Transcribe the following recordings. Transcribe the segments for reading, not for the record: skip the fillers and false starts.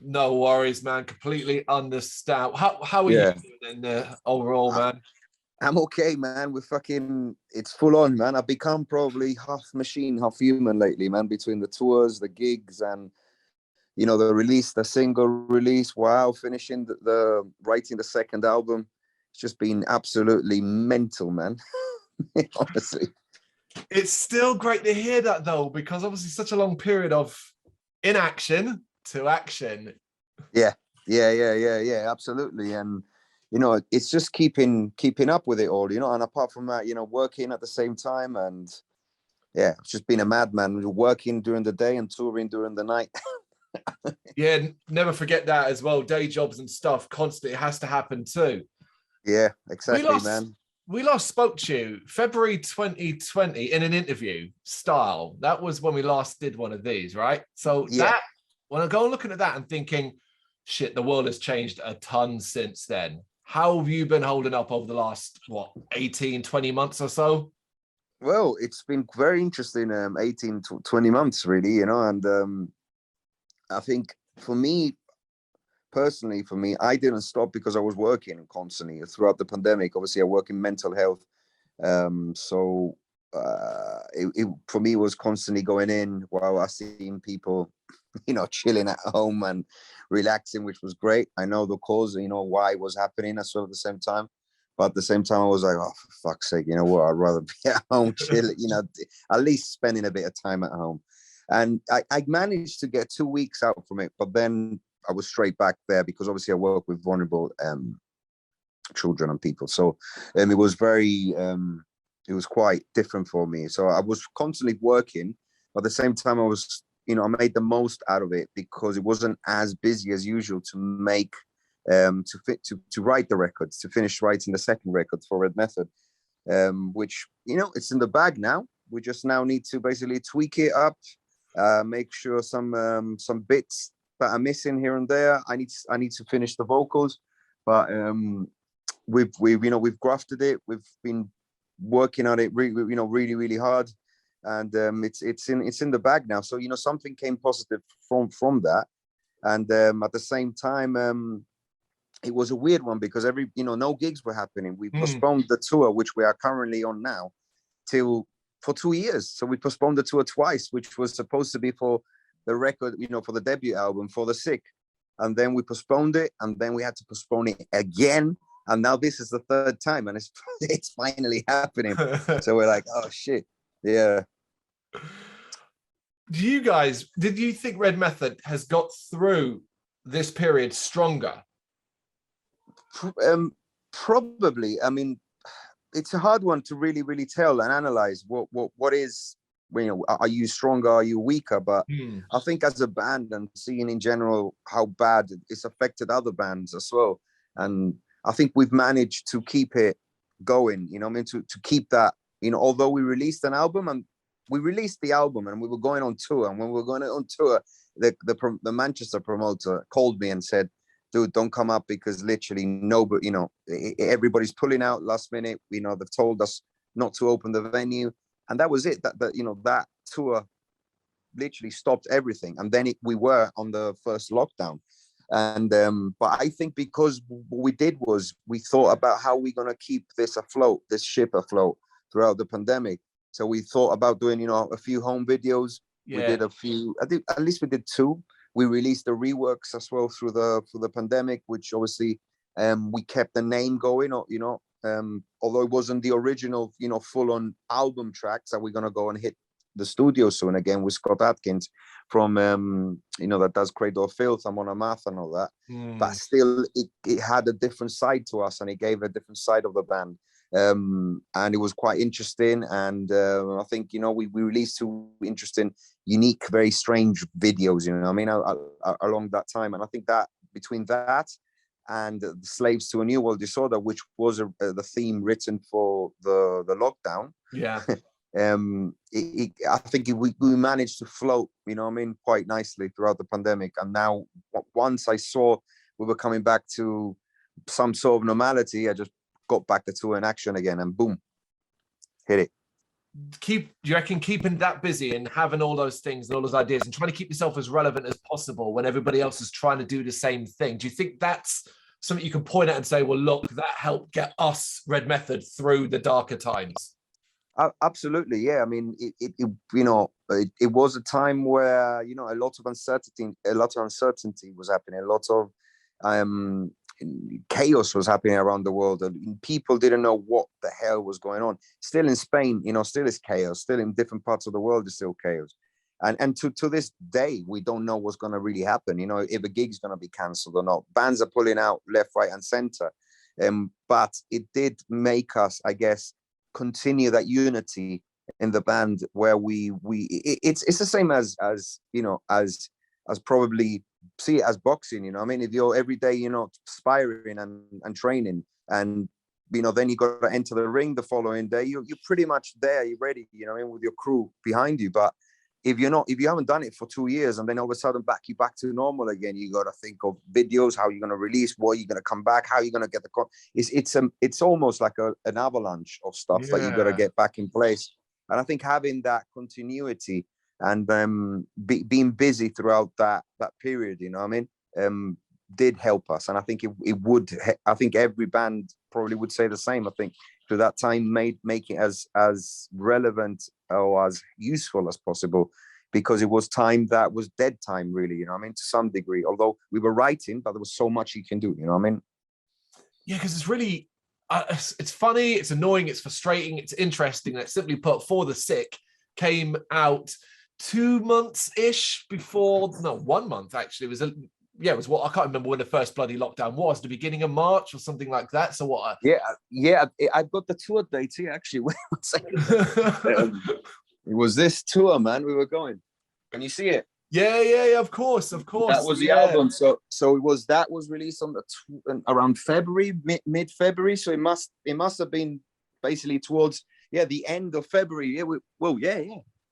No worries, man. Completely understand. How are you doing overall, man? I'm okay, man. It's full on, man. I've become probably half machine, half human lately, man, between the tours, the gigs, and, the single release. Wow, finishing the writing the second album. It's just been absolutely mental, man. Honestly. It's still great to hear that, though, because obviously such a long period of inaction to action. Yeah, absolutely. And it's just keeping up with it all, and apart from that, working at the same time, and it's just been a madman, working during the day and touring during the night. Yeah, never forget that as well. Day jobs and stuff constantly has to happen too. Yeah, exactly, man. We last spoke to you February 2020 in an interview style. That was when we last did one of these, right? So that, when I go looking at that and thinking, shit, the world has changed a ton since then. How have you been holding up over the last, 18, 20 months or so? Well, it's been very interesting, 18 to 20 months, really, and I think personally, I didn't stop because I was working constantly throughout the pandemic. Obviously, I work in mental health. So for me, it was constantly going in while I seen people, chilling at home and relaxing, which was great. I know the cause, why it was happening as well at the same time. But at the same time, I was like, oh, for fuck's sake, you know what? I'd rather be at home, chill, at least spending a bit of time at home. And I managed to get 2 weeks out from it, but then I was straight back there because obviously I work with vulnerable children and people. So it was it was quite different for me. So I was constantly working, but at the same time I was, I made the most out of it because it wasn't as busy as usual to make, to write the records, to finish writing the second record for Red Method, which, it's in the bag now. We just now need to basically tweak it up, make sure some bits that are missing here and there. I need to finish the vocals, but we've grafted it. We've been working on it really, really hard, and it's in the bag now. So something came positive from that, and at the same time it was a weird one because no gigs were happening. We postponed the tour, which we are currently on now, for 2 years. So we postponed the tour twice, which was supposed to be for the record, for the debut album, For the Sick. And then we postponed it, and then we had to postpone it again. And now this is the third time, and it's finally happening. So we're like, oh shit. Yeah. Did you think Red Method has got through this period stronger? Probably. I mean, it's a hard one to really, really tell and analyze what is, are you stronger, are you weaker? But I think as a band and seeing in general how bad it's affected other bands as well. And I think we've managed to keep it going, to keep that, although we released an album and we released the album and we were going on tour. And when we were going on tour, the Manchester promoter called me and said, dude, don't come up because literally nobody, everybody's pulling out last minute. They've told us not to open the venue. And that was it. That tour literally stopped everything. And then we were on the first lockdown. And but I think because what we did was we thought about how we're going to keep this ship afloat throughout the pandemic. So we thought about doing, a few home videos. Yeah. We did a few, I think at least we did 2. We released the reworks as well through the pandemic, which obviously we kept the name going, although it wasn't the original, full-on album tracks that we're going to go and hit the studio soon again with Scott Atkins from, that does Cradle of Filth, I'm on a Math and all that. But still, it had a different side to us and it gave a different side of the band. And it was quite interesting. And I think, we released 2 interesting, unique, very strange videos, along that time. And I think that between that and the Slaves to a New World Disorder, which was the theme written for the lockdown. Yeah. I think we managed to float, you know what I mean, quite nicely throughout the pandemic. And now once I saw we were coming back to some sort of normality, I just got back to tour in action again, and boom, hit it. Do you reckon keeping that busy and having all those things and all those ideas and trying to keep yourself as relevant as possible when everybody else is trying to do the same thing, do you think that's something you can point at and say, well, look, that helped get us, Red Method, through the darker times? Absolutely, yeah. I mean, it you know, it was a time where, you know, a lot of uncertainty was happening, a lot of chaos was happening around the world, and people didn't know what the hell was going on. Still in Spain, you know, still is chaos. Still in different parts of the world is still chaos, and to this day, we don't know what's going to really happen. You know, if a gig's going to be cancelled or not. Bands are pulling out left, right, and center, but it did make us, I guess, continue that unity in the band, where it's the same as you know, as probably see it as boxing. You know, I mean, if you're every day, you know, sparring and training, and you know, then you got to enter the ring the following day, you're pretty much there, you're ready, you know, I mean, with your crew behind you. But if you haven't done it for 2 years, and then all of a sudden back to normal again, you got to think of videos, how you're going to release, what you're going to come back, how you're going to get it's almost like an avalanche of stuff that you got to get back in place. And I think having that continuity and being busy throughout that period, you know what I mean, did help us. And I think I think every band probably would say the same. I think to that time make it as relevant or as useful as possible, because it was time that was dead time, really, you know what I mean, to some degree. Although we were writing, but there was so much you can do, you know what I mean. Yeah, because it's really it's funny, it's annoying, it's frustrating, it's interesting that, simply put, For the Sick came out 2 months-ish before, no, 1 month actually. It was what, I can't remember when the first bloody lockdown was, the beginning of March or something like that. So what? I've got the tour date here actually. Wait 1 second. It was this tour, man. We were going. Can you see it? Yeah. Of course. That was the album. So that was released on around February, mid-February. So it must have been basically towards the end of February.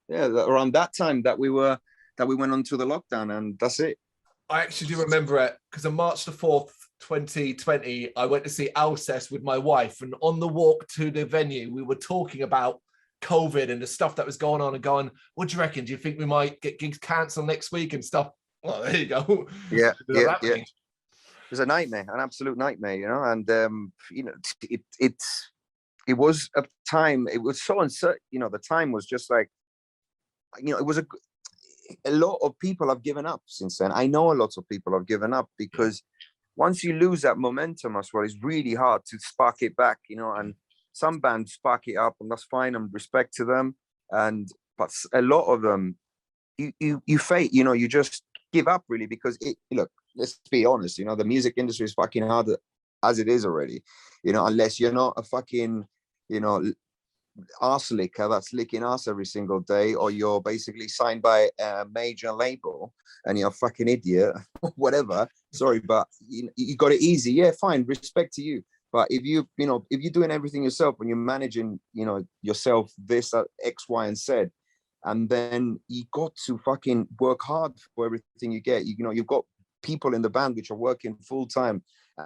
Around that time that we went on to the lockdown, and that's it. I actually do remember it, because on March the 4th, 2020, I went to see Alcest with my wife, and on the walk to the venue, we were talking about COVID and the stuff that was going on, and going, what do you reckon? Do you think we might get gigs cancelled next week and stuff? Well, there you go. Yeah. It was a nightmare, an absolute nightmare, you know. And you know, it was a time. It was so uncertain. You know, the time was just like, you know, it was a lot of people have given up since then. I know a lot of people have given up, because once you lose that momentum as well, it's really hard to spark it back, you know. And some bands spark it up, and that's fine, and respect to them. But a lot of them, you fade, you know, you just give up, really, because look, let's be honest, you know, the music industry is fucking hard as it is already, you know, unless you're not a fucking, you know, arse licker that's licking ass every single day, or you're basically signed by a major label and you're a fucking idiot, whatever. Sorry, but you got it easy. Yeah, fine, respect to you. But if you're doing everything yourself, and you're managing, you know, yourself, this, X, Y, and Z, and then you got to fucking work hard for everything you get. You know, you've got people in the band which are working full time,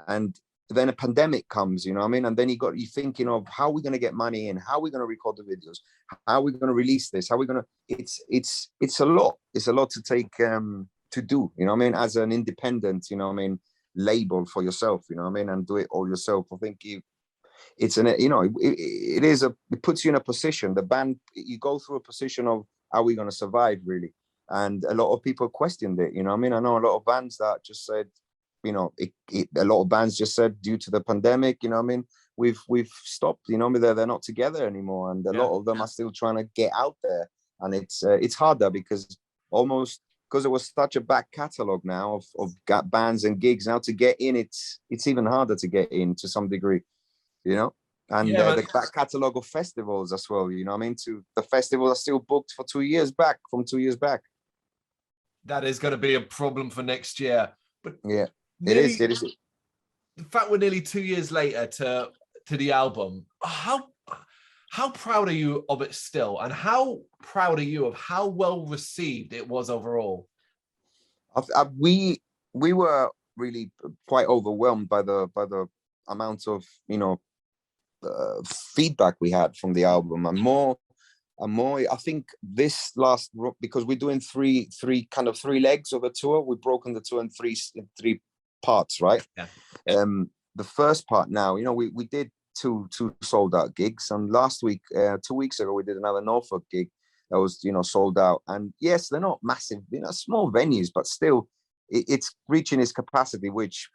and then a pandemic comes, you know what I mean? And then you thinking of how we're going to get money in, how we're going to record the videos, how we're going to release this, how we're going to, it's a lot. It's a lot to take, to do, you know what I mean? As an independent, you know what I mean, label for yourself, you know what I mean? And do it all yourself. I think it puts you in a position, the band, you go through a position of, are we going to survive, really? And a lot of people questioned it, you know what I mean? I know a lot of bands that just said, you know, a lot of bands just said, due to the pandemic, you know what I mean, we've stopped, you know, they're not together anymore, and a lot of them are still trying to get out there. And it's harder, because it was such a back catalog now of bands and gigs. Now to get in, it's even harder to get in to some degree, you know. And the back catalog of festivals as well, you know what I mean, to the festivals are still booked for 2 years back, from 2 years back. That is going to be a problem for next year. But yeah, it is. The fact we're nearly 2 years later to the album, how How proud are you of it still? And how proud are you of how well received it was overall? We were really quite overwhelmed by the amount of feedback we had from the album, and more. I think this last, because we're doing three legs of a tour. We've broken the tour in three parts, right? Yeah. The first part now, we did two sold out gigs, and last week, 2 weeks ago, we did another Norfolk gig that was sold out. And yes, they're not massive, small venues, but still, it's reaching its capacity, which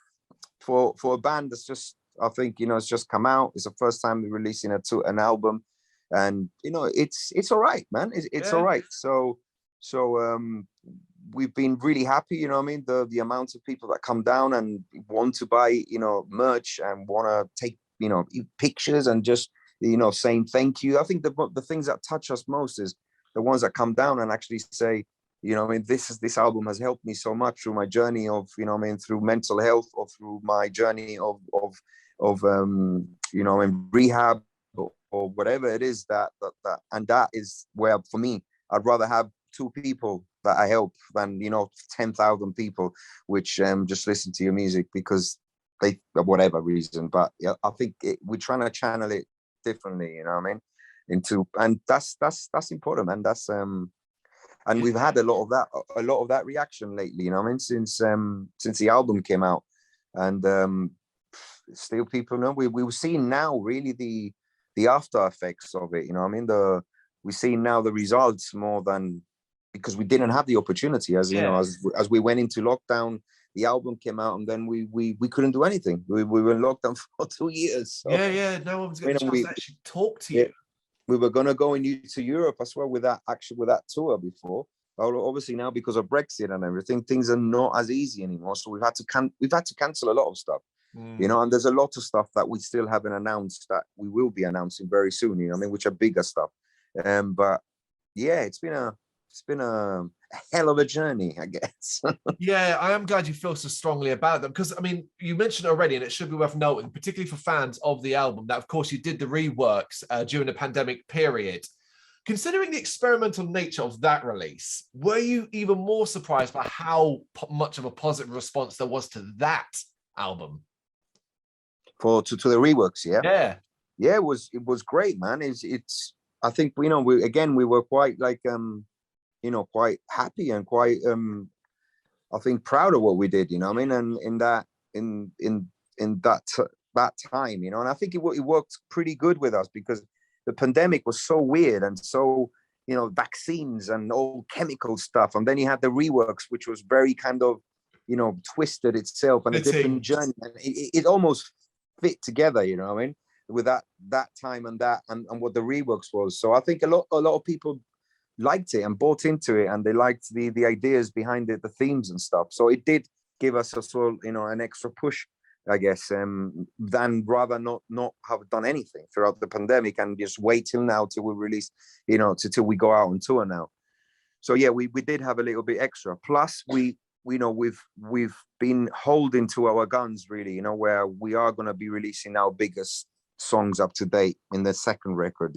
for a band that's just, I think, it's just come out. It's the first time we're releasing an album, and it's all right, man. It's all right. So we've been really happy. The amount of people that come down and want to buy merch and want to take pictures and just saying thank you. I think the things that touch us most is the ones that come down and actually say, this album has helped me so much through my journey of through mental health, or through my journey of in rehab, or whatever it is, that is where, for me, I'd rather have 2 people that I help than 10,000 people which just listen to your music because they, for whatever reason. But yeah, I think we're trying to channel it differently, into, and that's important, and that's and we've had a lot of that reaction lately, since the album came out. And still people know we were seeing now really the after effects of it. We're seeing now the results more than, because we didn't have the opportunity, as as we went into lockdown. The album came out, and then we couldn't do anything. We were in lockdown for 2 years. So, no one was getting a chance to actually talk to you. We were going to go to Europe as well with that tour before. Obviously now, because of Brexit and everything, things are not as easy anymore. So we've had to cancel a lot of stuff. And there's a lot of stuff that we still haven't announced that we will be announcing very soon. Which are bigger stuff. But yeah, it's been a hell of a journey, I guess. Yeah, I am glad you feel so strongly about them, because you mentioned already, and it should be worth noting, particularly for fans of the album, that of course you did the reworks during the pandemic period. Considering the experimental nature of that release, were you even more surprised by how much of a positive response there was to that album? To the reworks, yeah, it was great, man. It's I think we were quite quite happy and quite I think proud of what we did, and in that time, and I think it worked pretty good with us, because the pandemic was so weird, and so vaccines and all chemical stuff, and then you had the reworks, which was very kind of twisted itself and a different journey, and it almost fit together, with that time and what the reworks was. So I think a lot of people liked it and bought into it, and they liked the ideas behind it, the themes and stuff. So it did give us as well, an extra push, I guess, than rather not have done anything throughout the pandemic and just wait till now till we release, till we go out on tour now. So yeah, we did have a little bit extra. Plus we've been holding to our guns, really, where we are going to be releasing our biggest songs up to date in the second record.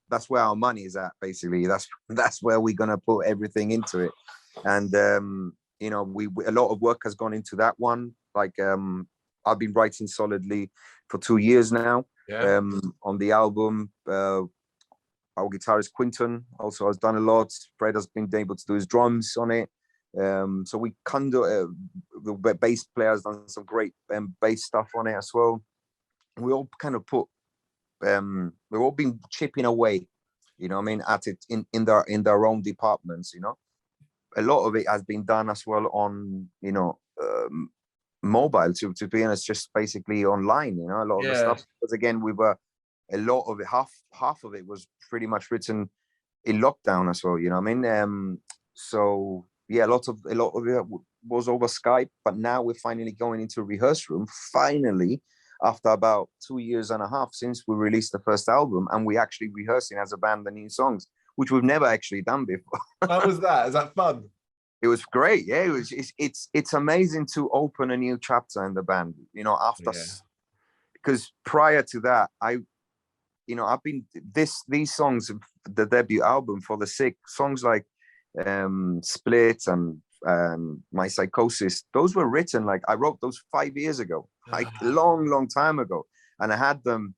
That's where our money is at, basically. That's where we're going to put everything into it. And a lot of work has gone into that one. Like I've been writing solidly for 2 years now. On the album. Our guitarist Quinton also has done a lot. Fred has been able to do his drums on it. So we kind of the bass player has done some great bass stuff on it as well. We all kind of we've all been chipping away, at it in their own departments. A lot of it has been done as well on mobile, to be honest, just basically online. A lot of the stuff, because again, we were a lot of it, half of it was pretty much written in lockdown as well. So yeah, a lot of it was over Skype, but now we're finally going into a rehearse room, finally, after about 2.5 years since we released the first album, and we actually rehearsing as a band the new songs, which we've never actually done before. How was that? Is that fun? It was great. Yeah, it's amazing to open a new chapter in the band, after, because prior to that, you know, I've been these songs, the debut album For the Sick, songs like Split and My Psychosis, those were written, like I wrote those 5 years ago, like a long time ago, and I had them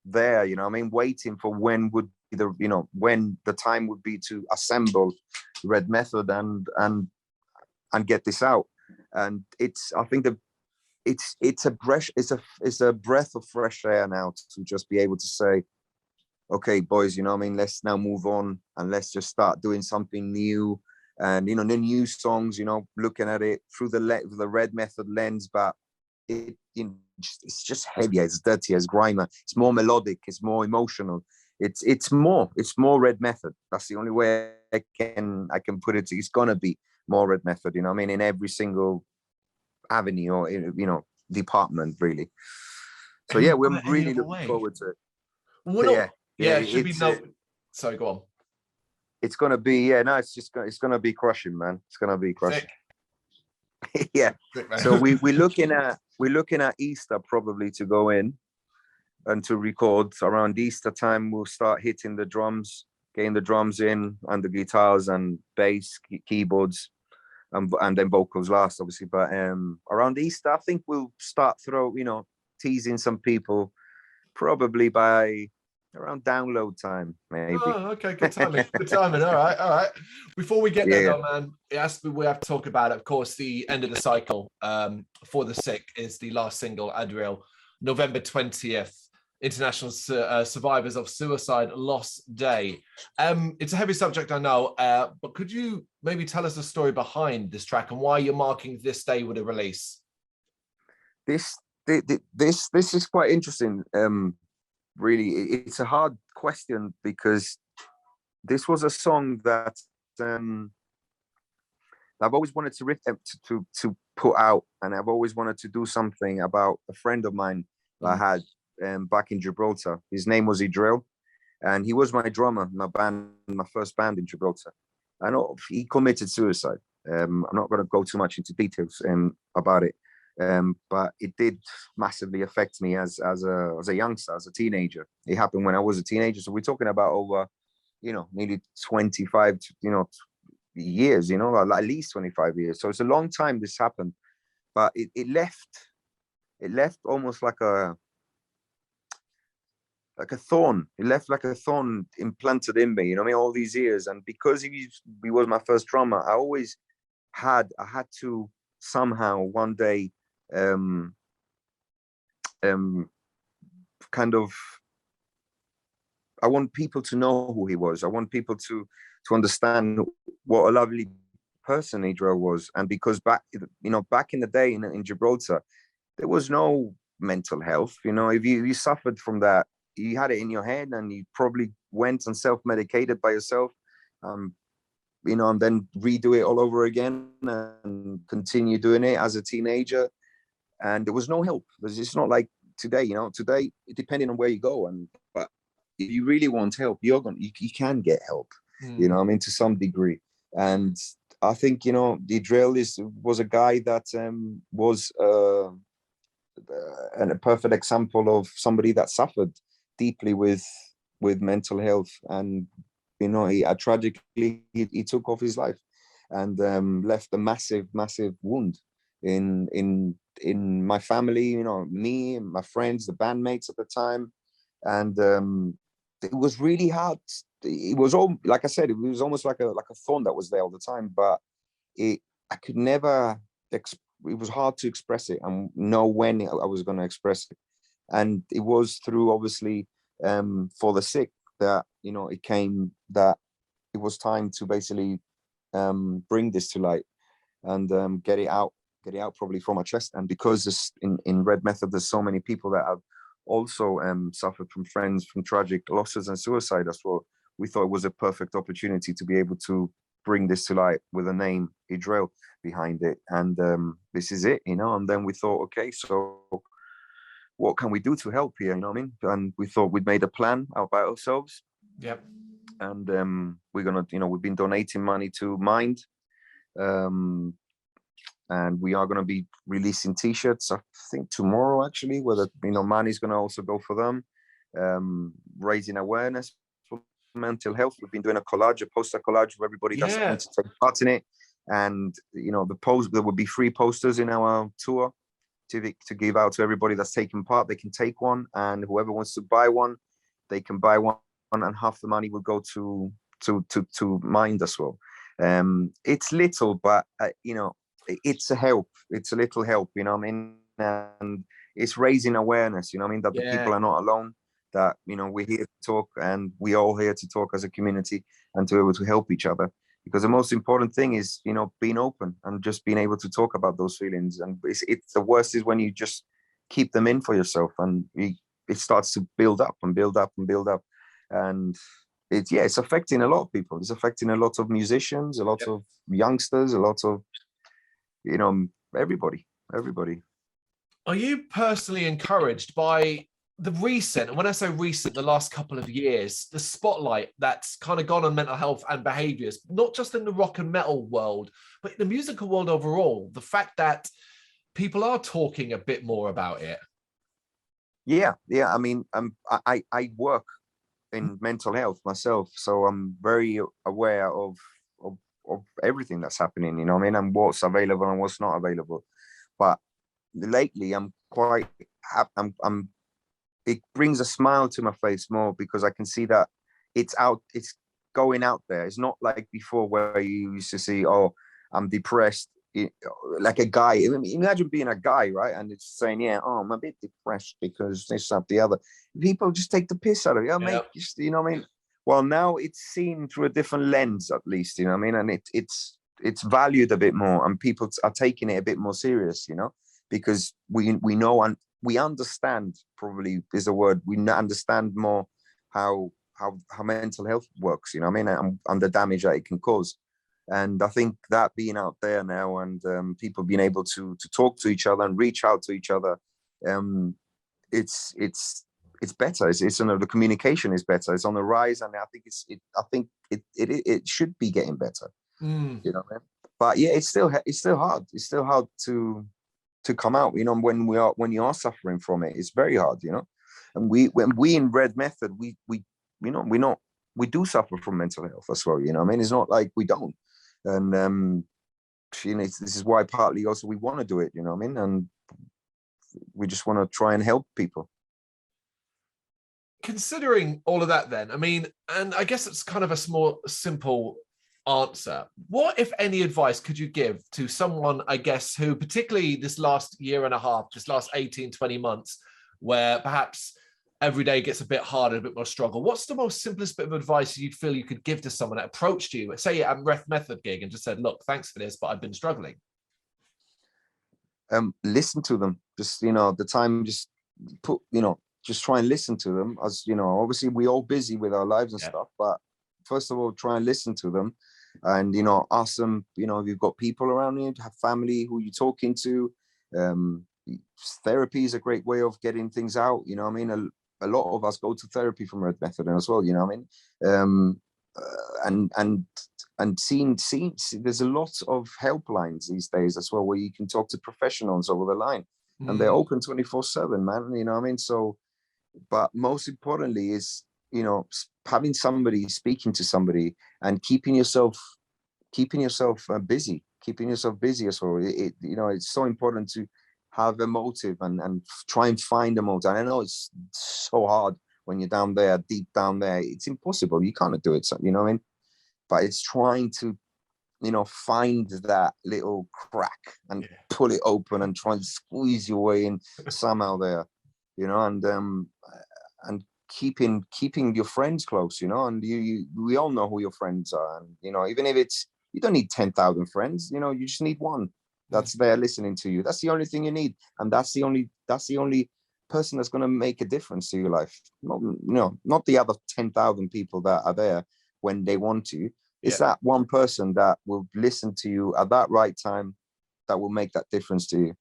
there, you know, I mean, waiting for when would be the, you know, when the time would be to assemble Red Method and get this out. And it's, I think that it's a breath of fresh air now to just be able to say, okay, boys, you know what I mean, let's now move on and let's just start doing something new. And, you know, the new songs, you know, looking at it through the Red Method lens, but it, you know, it's just heavier, it's dirtier, it's grimier, it's more melodic, it's more emotional. It's more Red Method. That's the only way I can put it. It's gonna be more Red Method, you know what I mean, in every single avenue or, you know, department, really. So yeah, we're really looking forward to it. Well, it should be no. Sorry, go on. It's gonna be it's gonna be crushing, man. It's gonna be crushing. Yeah. Sick, so we're looking at Easter probably to go in and to record. Around Easter time, we'll start hitting the drums, getting the drums in and the guitars and bass, keyboards, and then vocals last, obviously. But around Easter, I think we'll start teasing some people probably by around download time, maybe. Oh, okay, good timing. Good timing. All right. Before we get there, though, man, we have to talk about, of course, the end of the cycle. For the Sick is the last single, Adriel, November 20th, International Survivors of Suicide Loss Day. It's a heavy subject, I know, but could you maybe tell us the story behind this track and why you're marking this day with a release? This is quite interesting. Really, it's a hard question because this was a song that I've always wanted to put out, and I've always wanted to do something about a friend of mine that I had back in Gibraltar. His name was Adriel, and he was my drummer, my first band in Gibraltar. I know he committed suicide. I'm not going to go too much into details about it. But it did massively affect me as a youngster, as a teenager. It happened when I was a teenager. So we're talking about over, nearly 25, years, at least 25 years. So it's a long time this happened, but it left almost like a thorn. It left like a thorn implanted in me, all these years. And because he was my first drummer, I had to somehow one day kind of, I want people to know who he was. I want people to understand what a lovely person Adriel was. And because back in the day in Gibraltar, there was no mental health. If you suffered from that, you had it in your head and you probably went and self-medicated by yourself, and then redo it all over again and continue doing it as a teenager. And there was no help. It's not like today, today, depending on where you go. But if you really want help, you can get help, to some degree. And I think, the Adriel was a guy that was a perfect example of somebody that suffered deeply with mental health. And, tragically, he took off his life and left a massive, massive wound in my family, me and my friends, the bandmates at the time. And it was really hard. It was all, like I said, it was almost like a thorn that was there all the time, but I could never, it was hard to express it and know when I was going to express it. And it was through, obviously, For the Sick that, it came that it was time to basically bring this to light and get it out probably from my chest. And because in Red Method, there's so many people that have also suffered from tragic losses and suicide as well. We thought it was a perfect opportunity to be able to bring this to light with a name, Adriel, behind it. And this is it, and then we thought, okay, so what can we do to help here? And we thought we'd made a plan out by ourselves. Yep. And we're gonna, we've been donating money to Mind. And we are going to be releasing t-shirts, I think tomorrow, actually, where money's going to also go for them. raising awareness for mental health. We've been doing a poster collage for everybody that's going to take part in it. And, you know, there will be 3 posters in our tour to give out to everybody that's taking part. They can take one, and whoever wants to buy one, they can buy one, and half the money will go to Mind as well. It's little, but you know, it's a help. It's a little help, you know what I mean? And it's raising awareness, you know what I mean, that the people are not alone, that, you know, we're here to talk, and we're all here to talk as a community and to be able to help each other. Because the most important thing is, you know, being open and just being able to talk about those feelings. And it's the worst is when you just keep them in for yourself, and it starts to build up and build up and build up. And it's affecting a lot of people. It's affecting a lot of musicians, a lot of youngsters, a lot of, you know, everybody. Are you personally encouraged by the recent, and when I say recent, the last couple of years, the spotlight that's kind of gone on mental health and behaviors, not just in the rock and metal world, but in the musical world overall, the fact that people are talking a bit more about it? Yeah. I mean, I work in mental health myself, so I'm very aware of everything that's happening, you know what I mean, and what's available and what's not available. But lately, I'm quite happy. It brings a smile to my face more, because I can see that it's going out there. It's not like before where you used to see, oh, I'm depressed, like a guy. Imagine being a guy, right? And it's saying, yeah, oh, I'm a bit depressed because this, that, the other. People just take the piss out of it. Oh, mate, just, you know what I mean? Well, now it's seen through a different lens, at least, you know what I mean? And it's valued a bit more, and people are taking it a bit more serious, you know, because we know, and we understand, probably is a word, we understand more how mental health works, you know what I mean, and the damage that it can cause. And I think that being out there now, and people being able to talk to each other and reach out to each other, it's better. It's you know, the communication is better. It's on the rise, and I think it should be getting better. You know what I mean? But yeah, it's still hard. It's still hard to come out, you know, when you are suffering from it. It's very hard, you know. And when we in Red Method, we you know, we do suffer from mental health as well, you know what I mean? It's not like we don't. And you know, this is why partly also we want to do it, you know what I mean? And we just want to try and help people. Considering all of that then, I mean, and I guess it's kind of a small, simple answer. What, if any, advice could you give to someone, I guess, who particularly this last year and a half, this last 18, 20 months, where perhaps every day gets a bit harder, a bit more struggle? What's the most simplest bit of advice you'd feel you could give to someone that approached you, say at a Red Method gig, and just said, look, thanks for this, but I've been struggling? Listen to them. Just, you know, the time, just put, you know, just try and listen to them. As you know, obviously we're all busy with our lives and stuff, but first of all, try and listen to them, and, you know, ask them, you know, if you've got people around you, have family who you're talking to. Therapy is a great way of getting things out, you know what I mean? A lot of us go to therapy from Red Method as well, you know what I mean? And seeing there's a lot of helplines these days as well, where you can talk to professionals over the line, and they're open 24/7, man, you know what I mean? So, but most importantly is, you know, having somebody, speaking to somebody, and keeping yourself busy as well. You know, it's so important to have a motive and try and find a motive. And I know it's so hard when you're down there, deep down there. It's impossible. You can't do it, you know what I mean? But it's trying to, you know, find that little crack and pull it open and try and squeeze your way in somehow there, you know, and keeping your friends close, you know, and we all know who your friends are. And, you know, even if you don't need 10,000 friends, you know, you just need one that's there listening to you. That's the only thing you need. And that's the only person that's going to make a difference to your life. Not the other 10,000 people that are there when they want to. It's that one person that will listen to you at that right time that will make that difference to you.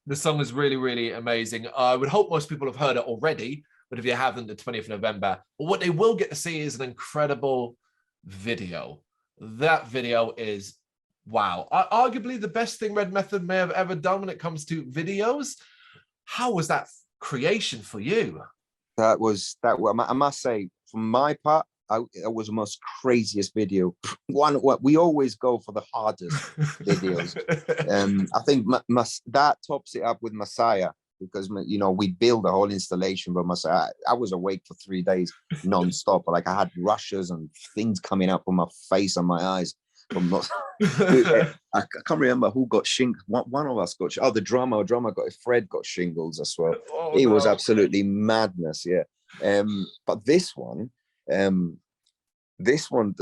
The song is really, really amazing. I would hope most people have heard it already, but if you haven't, the 20th of November. But what they will get to see is an incredible video. That video is, wow. Arguably the best thing Red Method may have ever done when it comes to videos. How was that creation for you? I must say, from my part, it was the most craziest video. What we always go for the hardest videos. I think that tops it up with Messiah, because we build the whole installation. But Messiah, I was awake for 3 days non-stop. Like I had rushes and things coming up on my face and my eyes. I can't remember who got shingles. One of us got. The drummer got. Fred got shingles as well. Oh, it was absolutely madness. Yeah. But this one, the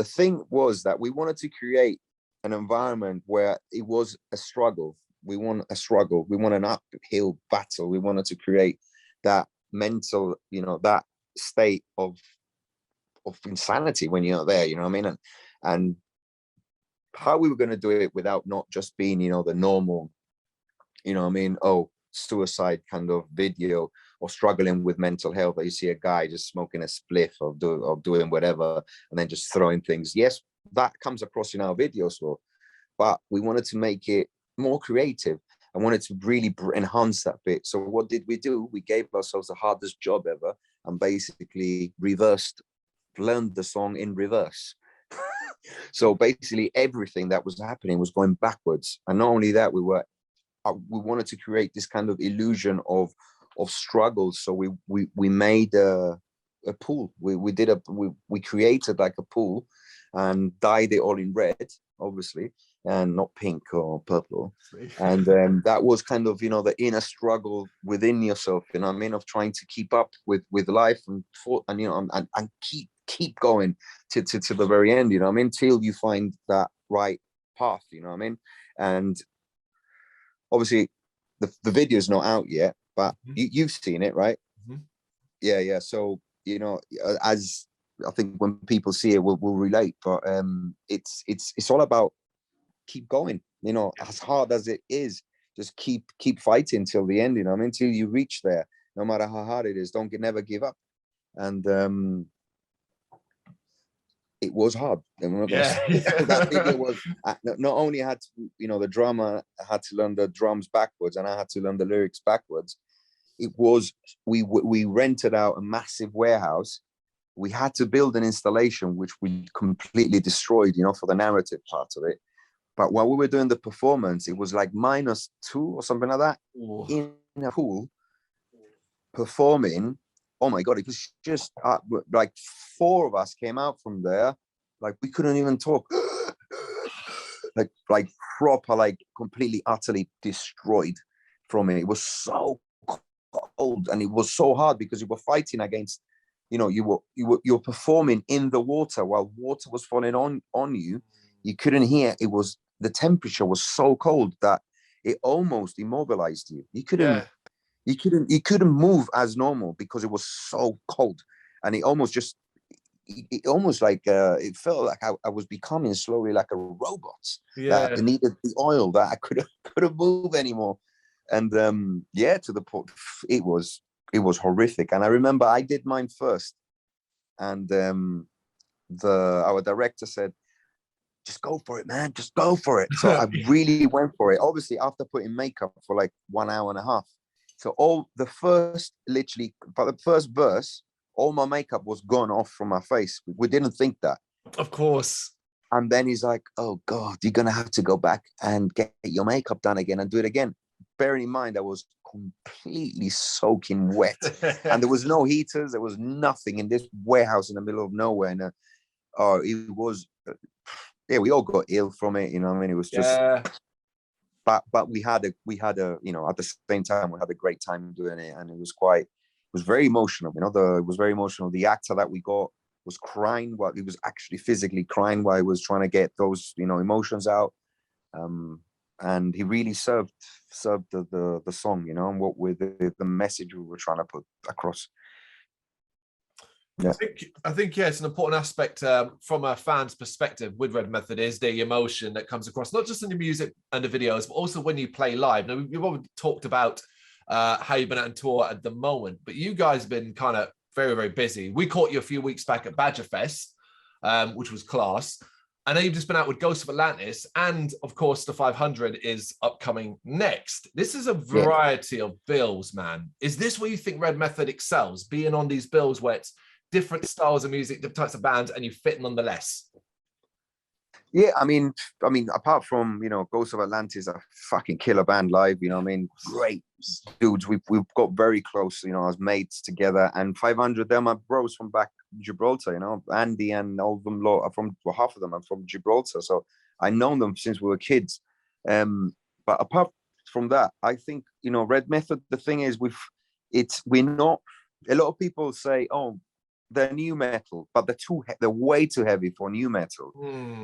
thing was that we wanted to create an environment where it was a struggle. We want a struggle. We want an uphill battle. We wanted to create that mental, that state of insanity when you're there. You know what I mean? And how we were going to do it without not just being, the normal, suicide kind of video, or struggling with mental health. You see a guy just smoking a spliff or doing whatever, and then just throwing things. Yes, that comes across in our videos, but we wanted to make it more creative. I wanted to really enhance that bit. So what did we do? We gave ourselves the hardest job ever, and basically learned the song in reverse. So basically everything that was happening was going backwards. And not only that, we wanted to create this kind of illusion of struggle. So we made a pool. We created like a pool and dyed it all in red, obviously, and not pink or purple. And that was kind of, the inner struggle within yourself, of trying to keep up with life and keep going to the very end, till you find that right path, and obviously the video is not out yet, but you've seen it, right? Yeah. So as I think when people see it, will relate. But it's all about keep going, as hard as it is, just keep fighting till the end, till you reach there, no matter how hard it is. Never give up. And it was hard. That video was not only had to, the drummer had to learn the drums backwards, and I had to learn the lyrics backwards. It was, we rented out a massive warehouse. We had to build an installation which we completely destroyed, for the narrative part of it. But while we were doing the performance, it was like -2 or something like that. Ooh. In a pool performing. Oh my God, it was just like 4 of us came out from there. Like we couldn't even talk. like proper, like completely, utterly destroyed from it. It was so cold, and it was so hard because you were fighting against, you're performing in the water while water was falling on you. You couldn't hear. The temperature was so cold that it almost immobilized you. You couldn't move as normal because it was so cold, and it almost like it felt like I was becoming slowly like a robot. That I needed the oil, that I couldn't move anymore. And to the point, it was horrific. And I remember I did mine first, and our director said, just go for it, man, just go for it. So I really went for it, obviously after putting makeup for like 1.5 hours. So for the first verse, all my makeup was gone off from my face. We didn't think that. Of course. And then he's like, oh God, you're going to have to go back and get your makeup done again and do it again. Bearing in mind, I was completely soaking wet and there was no heaters. There was nothing in this warehouse in the middle of nowhere. And it was, we all got ill from it. It was just, but we had a, at the same time, we had a great time doing it. And it was very emotional. It was very emotional. The actor that we got was crying while he was actually physically crying while he was trying to get those, emotions out. And he really served the song, and what with the message we were trying to put across. Yeah. I think it's an important aspect from a fan's perspective with Red Method is the emotion that comes across, not just in the music and the videos, but also when you play live. Now, we've already talked about how you've been out on tour at the moment, but you guys have been kind of very, very busy. We caught you a few weeks back at Badger Fest, which was class. I know you've just been out with Ghost of Atlantis, and of course the 500 is upcoming next. This is a variety of bills, man. Is this where you think Red Method excels, being on these bills where it's different styles of music, different types of bands, and you fit nonetheless? Yeah, I mean, apart from, you know, Ghost of Atlantis, a fucking killer band live, you know what I mean? Great dudes. We've got very close, you know, as mates together. And 500, they're my bros from back Gibraltar, you know, Andy and all of them, half of them are from Gibraltar. So I known them since we were kids. But apart from that, I think, you know, Red Method, the thing is, we're not, a lot of people say, oh, they're new metal, but they're way too heavy for new metal.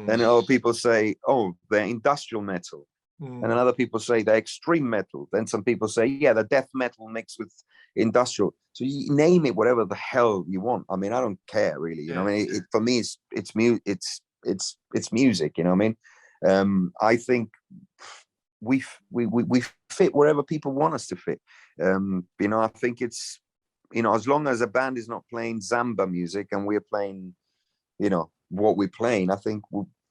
Then other people say, oh, they're industrial metal. And then other people say they're extreme metal. Then some people say, yeah, they're death metal mixed with industrial. So you name it whatever the hell you want. I mean, I don't care really. You know, I mean, for me, it's music. You know what I mean? I think we fit wherever people want us to fit. You know, I think it's, you know, as long as a band is not playing Zamba music and we're playing, you know, what we're playing, I think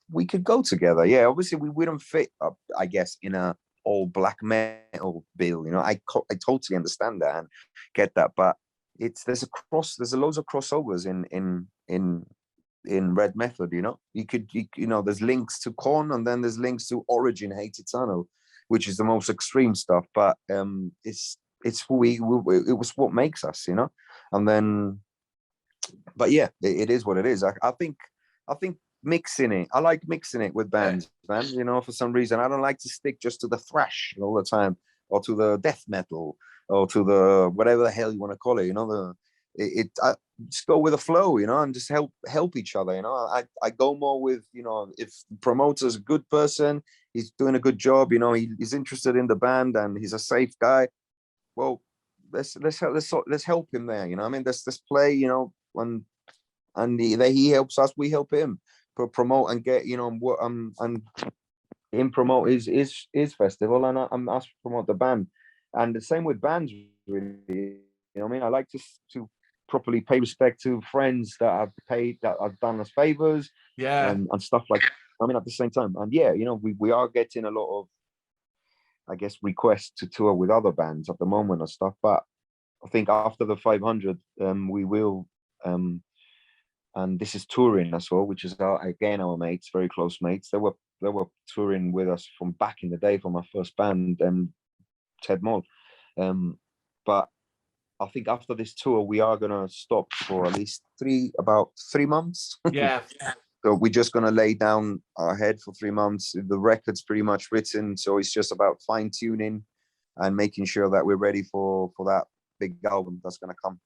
we could go together. Yeah, obviously we wouldn't fit up, I guess, in a all black metal bill. You know, I totally understand that and get that, but there's loads of crossovers in Red Method. You know, you know, there's links to Korn, and then there's links to Origin, Hate Eternal, which is the most extreme stuff. But it's who it was what makes us, you know. And then, but yeah, it is what it is. I think mixing it, I like mixing it with bands, man. You know, for some reason I don't like to stick just to the thrash all the time, or to the death metal, or to the whatever the hell you want to call it, you know. I just go with the flow, you know, and just help each other, you know. I go more with, you know, if the promoter's a good person, he's doing a good job, you know, he's interested in the band and he's a safe guy, well, let's help him there, you know. I mean, let's play, you know, and he helps us, we help him promote and get, you know, and him promote his festival, and I'm asked to promote the band, and the same with bands, really. You know what I mean? I like to properly pay respect to friends that I've done us favors, and stuff like that. I mean, at the same time, and yeah, you know, we are getting a lot of, I guess, requests to tour with other bands at the moment and stuff. But I think after the 500, we will, and this is touring as well, which is our mates, very close mates. They were touring with us from back in the day, from our first band, Ted Moll. But I think after this tour, we are gonna stop for at least about 3 months. Yeah. So we're just going to lay down our head for 3 months. The record's pretty much written, so it's just about fine tuning and making sure that we're ready for that big album that's going to come.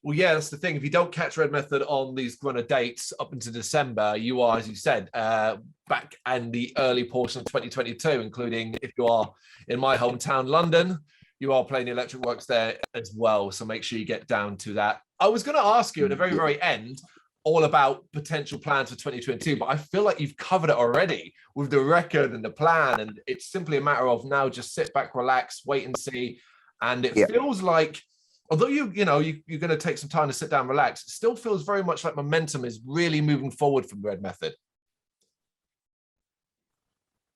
Well, yeah, that's the thing. If you don't catch Red Method on these kind of dates up into December, you are, as you said, back in the early portion of 2022, including if you are in my hometown, London, you are playing the Electric Works there as well. So make sure you get down to that. I was going to ask you at the very, very end, all about potential plans for 2022, but I feel like you've covered it already with the record and the plan, and it's simply a matter of now just sit back, relax, wait and see. And it feels like, although you're going to take some time to sit down, relax, it still feels very much like momentum is really moving forward from Red Method.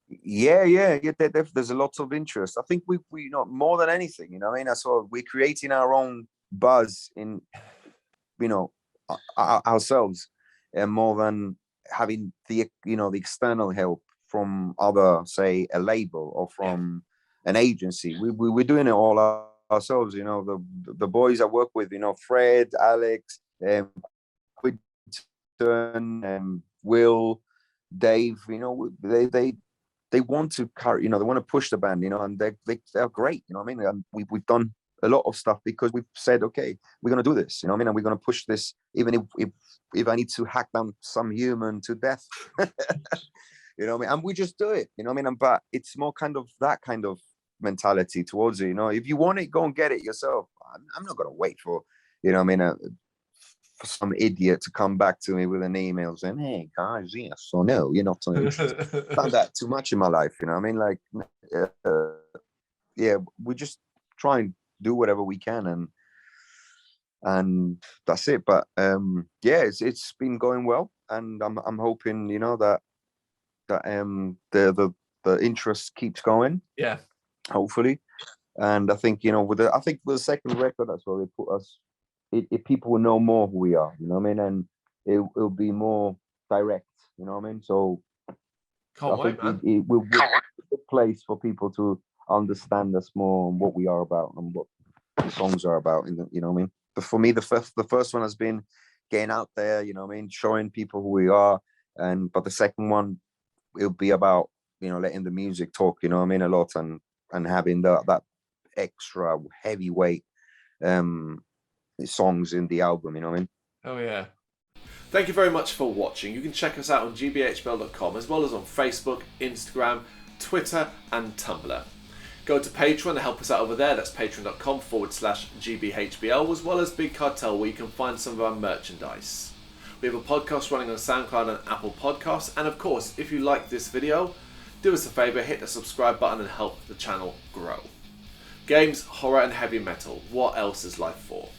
Yeah. There's a lot of interest. I think we know more than anything, you know. I mean, that's all. We're creating our own buzz in, you know, ourselves, and more than having the external help from other, say, a label or from an agency. We're doing it all ourselves, you know. The boys I work with, you know, Fred, Alex, Quinton, Will, Dave, you know, they want to carry, you know, they want to push the band, you know, and they're great, you know what I mean? And we've done a lot of stuff because we've said, okay, we're going to do this, you know what I mean? And we're going to push this, even if I need to hack down some human to death, you know what I mean? And we just do it, you know what I mean? But it's more kind of that kind of mentality towards it, you know. If you want it, go and get it yourself. I'm not going to wait for, you know what I mean, for some idiot to come back to me with an email saying, hey guys, yes or no, you're not so interested. I've done that too much in my life, you know what I mean? Like, yeah, we just try and do whatever we can, and that's it. But yeah, it's been going well, and I'm hoping, you know, that that the interest keeps going. Yeah. Hopefully. And I think, you know, with the second record, that's where they put us. People will know more who we are, you know what I mean, and it'll be more direct, you know what I mean. So Can't I wait, think man. it will be a place for people to understand us more and what we are about and what the songs are about. You know what I mean. But for me, the first one has been getting out there, you know what I mean, showing people who we are, but the second one it'll be about, you know, letting the music talk, you know what I mean, a lot, and having that extra heavyweight songs in the album, you know what I mean. Oh yeah. Thank you very much for watching. You can check us out on gbhbl.com as well as on Facebook, Instagram, Twitter and Tumblr. Go to Patreon to help us out over there. That's patreon.com/gbhbl, as well as Big Cartel, where you can find some of our merchandise. We have a podcast running on SoundCloud and Apple Podcasts. And of course, if you like this video, do us a favour, hit the subscribe button and help the channel grow. Games, horror and heavy metal. What else is life for?